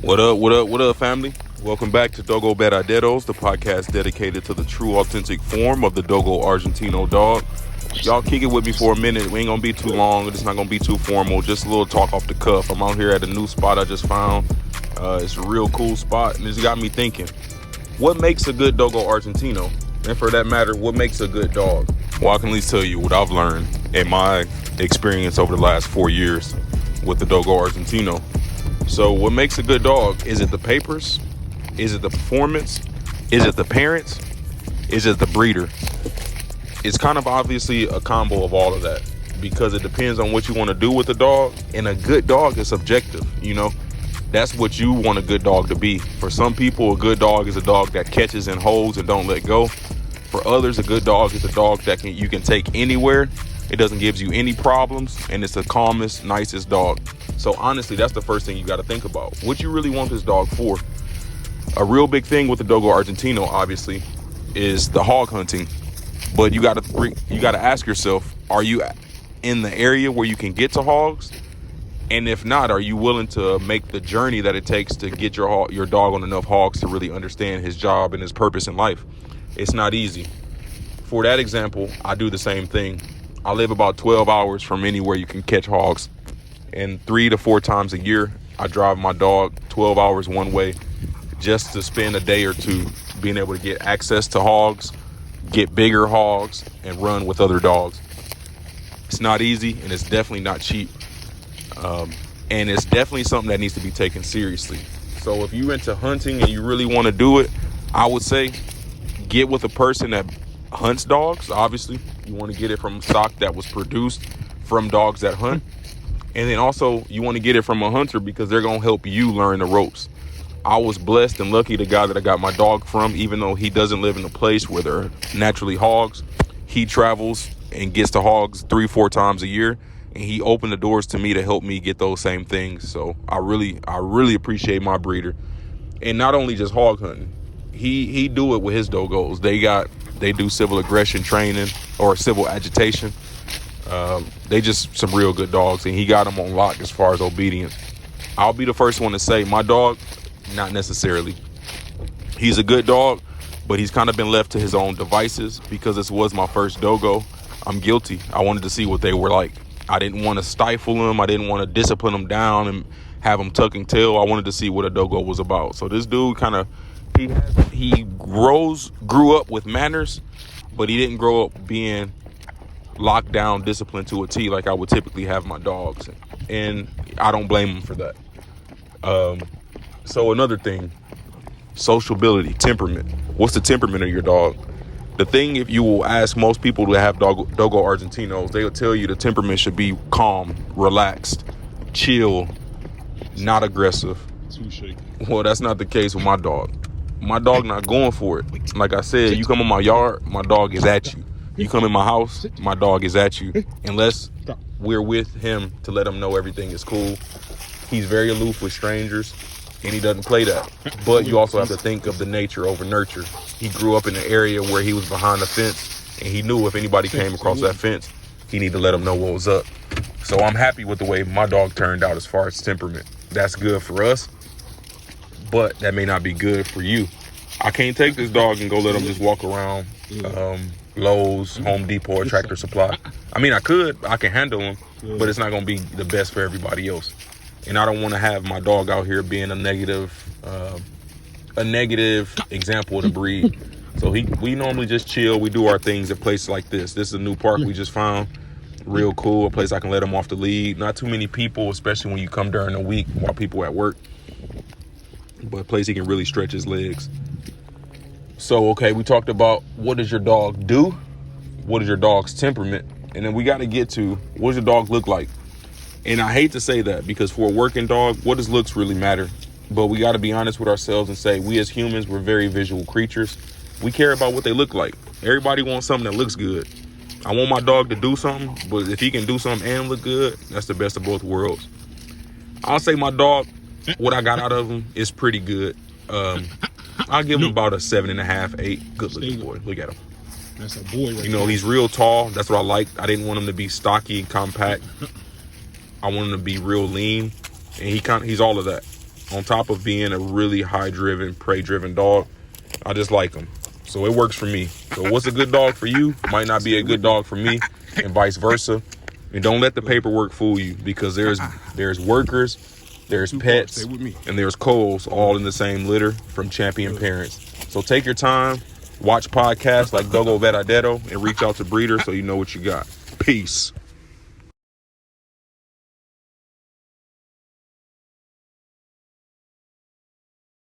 What up, family? Welcome back to Dogo Argentinos, the podcast dedicated to the true, authentic form of the Dogo Argentino dog. Y'all kick it with me for a minute. We ain't gonna be too long. It's not gonna be too formal. Just a little talk off the cuff. I'm out here at a new spot I just found. It's a real cool spot, and it's got me thinking, what makes a good Dogo Argentino? And for that matter, what makes a good dog? Well, I can at least tell you what I've learned in my experience over the last 4 years with the Dogo Argentino. So what makes a good dog? Is it the papers? Is it the performance? Is it the parents? Is it the breeder? It's kind of obviously a combo of all of that because it depends on what you want to do with the dog. And a good dog is subjective, you know. That's what you want a good dog to be. For some people, a good dog is a dog that catches and holds and don't let go. For others, a good dog is a dog that you can take anywhere. It doesn't give you any problems, and it's the calmest, nicest dog. So honestly, that's the first thing you got to think about. What you really want this dog for? A real big thing with the Dogo Argentino, obviously, is the hog hunting. But you got to ask yourself, are you in the area where you can get to hogs? And if not, are you willing to make the journey that it takes to get your dog on enough hogs to really understand his job and his purpose in life? It's not easy. For that example, I do the same thing. I live about 12 hours from anywhere you can catch hogs. And 3 to 4 times a year, I drive my dog 12 hours one way just to spend a day or two being able to get access to hogs, get bigger hogs, and run with other dogs. It's not easy, and it's definitely not cheap. And it's definitely something that needs to be taken seriously. So if you're into hunting and you really want to do it, I would say get with a person that hunts dogs. Obviously, you want to get it from stock that was produced from dogs that hunt. And then also you want to get it from a hunter because they're going to help you learn the ropes. I was blessed and lucky, the guy that I got my dog from, even though he doesn't live in a place where there are naturally hogs, he travels and gets to hogs 3-4 times a year. And he opened the doors to me to help me get those same things. So I really appreciate my breeder. And not only just hog hunting, he do it with his dogos. They do civil aggression training or civil agitation. They just some real good dogs, and he got them on lock as far as obedience. I'll be the first one to say my dog, not necessarily. He's a good dog, but he's kind of been left to his own devices because this was my first dogo. I'm guilty. I wanted to see what they were like. I didn't want to stifle him. I didn't want to discipline him down and have him tucking tail. I wanted to see what a dogo was about. So this dude he grew up with manners, but he didn't grow up being locked down, disciplined to a T like I would typically have my dogs. And I don't blame him for that. So another thing, sociability, temperament. What's the temperament of your dog? The thing, if you will ask most people who have Dogo Argentinos, they'll tell you the temperament should be calm, relaxed, chill, not aggressive. Well, that's not the case with my dog. My dog not going for it. Like I said, you come in my yard, my dog is at you. You come in my house, my dog is at you. Unless we're with him to let him know everything is cool. He's very aloof with strangers, and he doesn't play that. But you also have to think of the nature over nurture. He grew up in an area where he was behind the fence, and he knew if anybody came across that fence, he needed to let them know what was up. So I'm happy with the way my dog turned out as far as temperament. That's good for us, but that may not be good for you. I can't take this dog and go let him just walk around Lowe's, Home Depot, or Tractor Supply. I mean, I can handle him, but it's not going to be the best for everybody else. And I don't want to have my dog out here being a negative example of the breed. So we normally just chill. We do our things at places like this. This is a new park we just found. Real cool. A place I can let him off the lead. Not too many people, especially when you come during the week while people are at work. But a place he can really stretch his legs. So, okay, we talked about what does your dog do? What is your dog's temperament? And then we got to get to what does your dog look like? And I hate to say that because for a working dog, what does looks really matter? But we got to be honest with ourselves and say we as humans, we're very visual creatures. We care about what they look like. Everybody wants something that looks good. I want my dog to do something, but if he can do something and look good, that's the best of both worlds. I'll say my dog, what I got out of him is pretty good. I'll give him about a 7.5, 8. Good looking boy. Look at him. That's a boy right You know, he's real tall. That's what I like. I didn't want him to be stocky and compact. I want him to be real lean. And he's all of that. on top of being a really high-driven, prey-driven dog. I just like them. So it works for me. So what's a good dog for you might not be a good dog for me, and vice versa. And don't let the paperwork fool you, because there's workers, there's pets, and there's coals all in the same litter from champion parents. So take your time, watch podcasts like Dogo Argentino, and reach out to breeders so you know what you got. Peace.